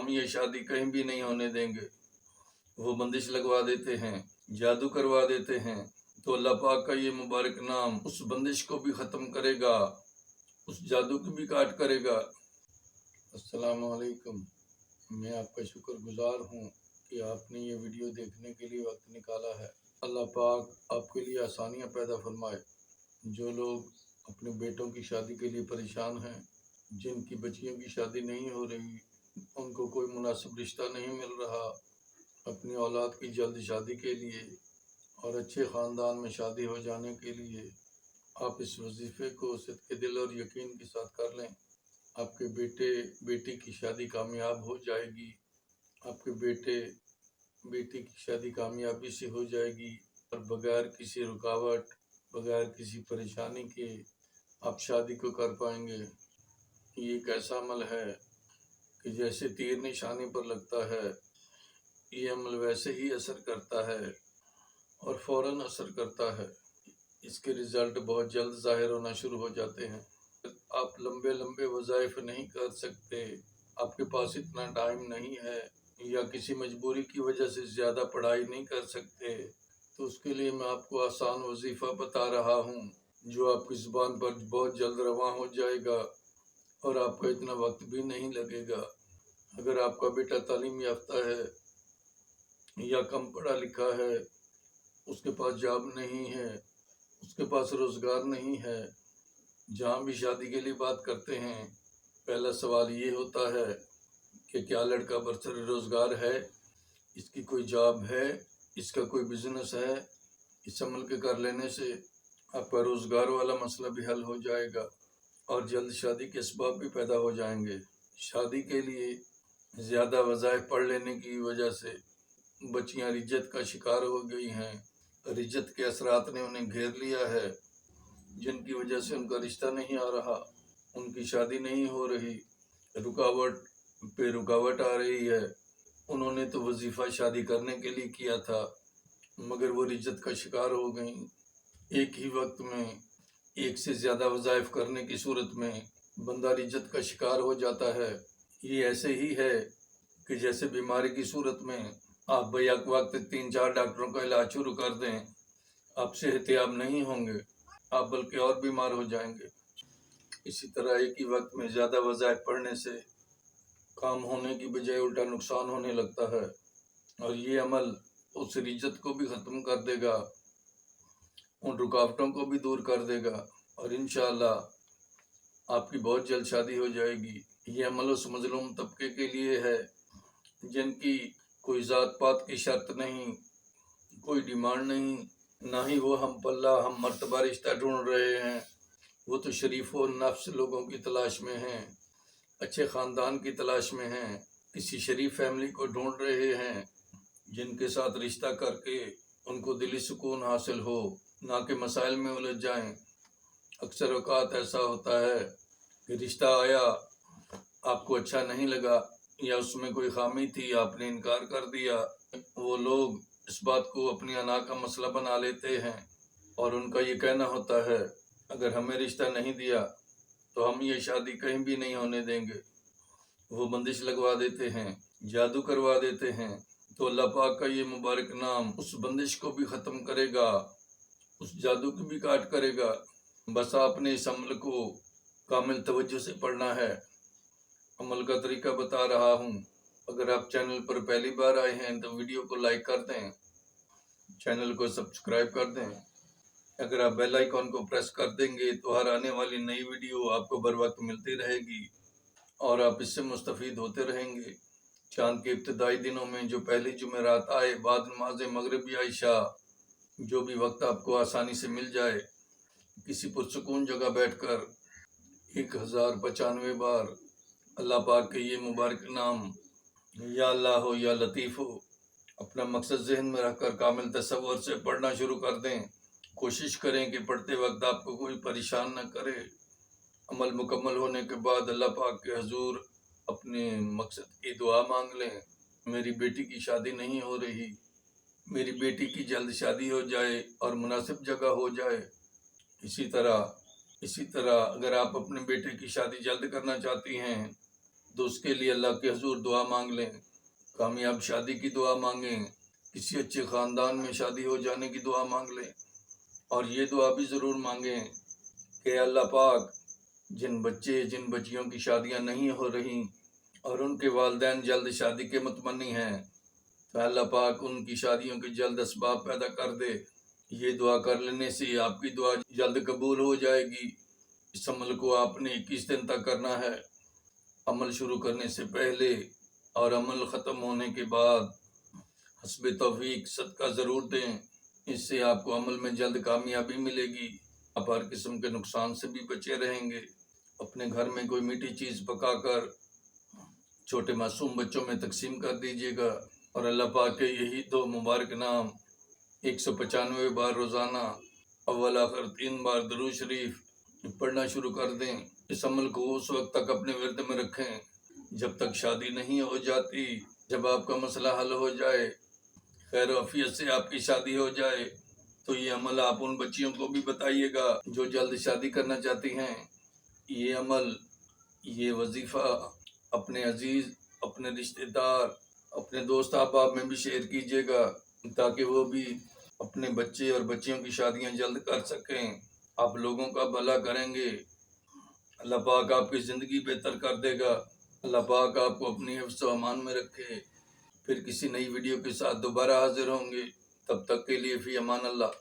हम ये शादी कहीं भी नहीं होने देंगे। वो बंदिश लगवा देते हैं, जादू करवा देते हैं, तो अल्लाह पाक का ये मुबारक नाम उस बंदिश को भी ख़त्म करेगा, उस जादू को भी काट करेगा। अस्सलाम वालेकुम। मैं आपका शुक्रगुजार हूँ कि आपने ये वीडियो देखने के लिए वक्त निकाला है। अल्लाह पाक आपके लिए आसानियाँ पैदा फरमाए। जो लोग अपने बेटों की शादी के लिए परेशान हैं, जिनकी बच्चियों की शादी नहीं हो रही, उनको कोई मुनासिब रिश्ता नहीं मिल रहा, अपनी औलाद की जल्द शादी के लिए और अच्छे ख़ानदान में शादी हो जाने के लिए आप इस वजीफ़े को सिद्क़ दिल और यकीन के साथ कर लें। आपके बेटे बेटी की शादी कामयाब हो जाएगी। आपके बेटे बेटी की शादी कामयाबी से हो जाएगी और बगैर किसी रुकावट, बगैर किसी परेशानी के आप शादी को कर पाएंगे। ये एक ऐसा अमल है कि जैसे तीर निशाने पर लगता है, ये अमल वैसे ही असर करता है और फ़ौरन असर करता है। इसके रिज़ल्ट बहुत जल्द ज़ाहिर होना शुरू हो जाते हैं। आप लंबे लंबे वज़ाइफ नहीं कर सकते, आपके पास इतना टाइम नहीं है, या किसी मजबूरी की वजह से ज़्यादा पढ़ाई नहीं कर सकते, तो उसके लिए मैं आपको आसान वजीफ़ा बता रहा हूँ जो आपकी ज़ुबान पर बहुत जल्द रवां हो जाएगा और आपका इतना वक्त भी नहीं लगेगा। अगर आपका बेटा तालीम याफ्ता है या कम पढ़ा लिखा है, उसके पास जॉब नहीं है, उसके पास रोज़गार नहीं है, जहाँ भी शादी के लिए बात करते हैं पहला सवाल ये होता है कि क्या लड़का बरसर रोज़गार है, इसकी कोई जॉब है, इसका कोई बिजनेस है। इस अमल के कर लेने से आपका रोज़गार वाला मसला भी हल हो जाएगा और जल्द शादी के असबाब भी पैदा हो जाएंगे। शादी के लिए ज़्यादा वज़ाइफ पढ़ लेने की वजह से बच्चियां रिज्जत का शिकार हो गई हैं। रिज्जत के असरात ने उन्हें घेर लिया है, जिनकी वजह से उनका रिश्ता नहीं आ रहा, उनकी शादी नहीं हो रही, रुकावट पे रुकावट आ रही है। उन्होंने तो वजीफ़ा शादी करने के लिए किया था, मगर वो रिज्जत का शिकार हो गई। एक ही वक्त में एक से ज़्यादा वज़ाइफ करने की सूरत में बंदा रिज्जत का शिकार हो जाता है। ये ऐसे ही है कि जैसे बीमारी की सूरत में आप बैक वक्त 3-4 डॉक्टरों का इलाज शुरू कर दें, आप सेहतयाब नहीं होंगे, आप बल्कि और बीमार हो जाएंगे। इसी तरह एक ही वक्त में ज़्यादा वज़ाइफ पढ़ने से काम होने की बजाय उल्टा नुकसान होने लगता है और ये अमल उस रिज्जत को भी ख़त्म कर देगा, उन रुकावटों को भी दूर कर देगा और इंशाअल्लाह आपकी बहुत जल्द शादी हो जाएगी। ये अमल उस मजलूम तबके के लिए है जिनकी कोई ज़ात पात की शर्त नहीं, कोई डिमांड नहीं, ना ही वो हम पल्ला हम मर्तबा रिश्ता ढूंढ रहे हैं। वो तो शरीफ और नफ्स लोगों की तलाश में हैं, अच्छे ख़ानदान की तलाश में हैं, किसी शरीफ फैमिली को ढूंढ रहे हैं जिनके साथ रिश्ता करके उनको दिली सुकून हासिल हो, ना कि मसाइल में उलझ जाएं। अक्सर औक़ात ऐसा होता है कि रिश्ता आया, आपको अच्छा नहीं लगा या उसमें कोई खामी थी, आपने इनकार कर दिया। वो लोग इस बात को अपनी अना का मसला बना लेते हैं और उनका ये कहना होता है, अगर हमें रिश्ता नहीं दिया तो हम ये शादी कहीं भी नहीं होने देंगे। वो बंदिश लगवा देते हैं, जादू करवा देते हैं, तो अल्लाह पाक का ये मुबारक नाम उस बंदिश को भी ख़त्म करेगा, उस जादू को भी काट करेगा। बस आपने इस अमल को कामिल तवज्जो से पढ़ना है। अमल का तरीका बता रहा हूँ। अगर आप चैनल पर पहली बार आए हैं तो वीडियो को लाइक कर दें, चैनल को सब्सक्राइब कर दें। अगर आप बेल आइकॉन को प्रेस कर देंगे तो हर आने वाली नई वीडियो आपको बर वक्त मिलती रहेगी और आप इससे मुस्तफ़ीद होते रहेंगे। चाँद के इब्तदाई दिनों में जो पहली जुमेरात आए बाद नमाज मगरिब या इशा, जो भी वक्त आपको आसानी से मिल जाए, किसी पुरसुकून जगह बैठकर 1095 बार अल्लाह पाक के ये मुबारक नाम या अल्लाह हो या लतीफ़ हो अपना मकसद जहन में रखकर कामिल तसव्वुर से पढ़ना शुरू कर दें। कोशिश करें कि पढ़ते वक्त आपको कोई परेशान न करे। अमल मुकम्मल होने के बाद अल्लाह पाक के हजूर अपने मकसद की दुआ मांग लें। मेरी बेटी की शादी नहीं हो रही, मेरी बेटी की जल्द शादी हो जाए और मुनासिब जगह हो जाए। इसी तरह अगर आप अपने बेटे की शादी जल्द करना चाहती हैं تو اس کے لیے اللہ کے حضور دعا مانگ لیں، کامیاب شادی کی دعا مانگیں، کسی اچھے خاندان میں شادی ہو جانے کی دعا مانگ لیں، اور یہ دعا بھی ضرور مانگیں کہ اللہ پاک جن بچیوں کی شادیاں نہیں ہو رہی اور ان کے والدین جلد شادی کے متمنی ہیں، تو اللہ پاک ان کی شادیوں کے جلد اسباب پیدا کر دے۔ یہ دعا کر لینے سے آپ کی دعا جلد قبول ہو جائے گی۔ اس عمل کو آپ نے 21 دن تک کرنا ہے، عمل شروع کرنے سے پہلے اور عمل ختم ہونے کے بعد حسب توفیق صدقہ ضرور دیں، اس سے آپ کو عمل میں جلد کامیابی ملے گی، آپ ہر قسم کے نقصان سے بھی بچے رہیں گے۔ اپنے گھر میں کوئی میٹھی چیز پکا کر چھوٹے معصوم بچوں میں تقسیم کر دیجیے گا، اور اللہ پاک کے یہی دو مبارک نام 195 بار روزانہ اول آخر 3 بار درود شریف پڑھنا شروع کر دیں۔ اس عمل کو اس وقت تک اپنے ورد میں رکھیں جب تک شادی نہیں ہو جاتی۔ جب آپ کا مسئلہ حل ہو جائے، خیر و عافیت سے آپ کی شادی ہو جائے، تو یہ عمل آپ ان بچیوں کو بھی بتائیے گا جو جلد شادی کرنا چاہتی ہیں۔ یہ عمل، یہ وظیفہ اپنے عزیز، اپنے رشتہ دار، اپنے دوست احباب میں بھی شیئر کیجیے گا تاکہ وہ بھی اپنے بچے اور بچیوں کی شادیاں جلد کر سکیں۔ آپ لوگوں کا بھلا کریں گے، اللہ پاک آپ کی زندگی بہتر کر دے گا۔ اللہ پاک آپ کو اپنی حفظ و امان میں رکھے۔ پھر کسی نئی ویڈیو کے ساتھ دوبارہ حاضر ہوں گے، تب تک کے لیے فی امان اللہ۔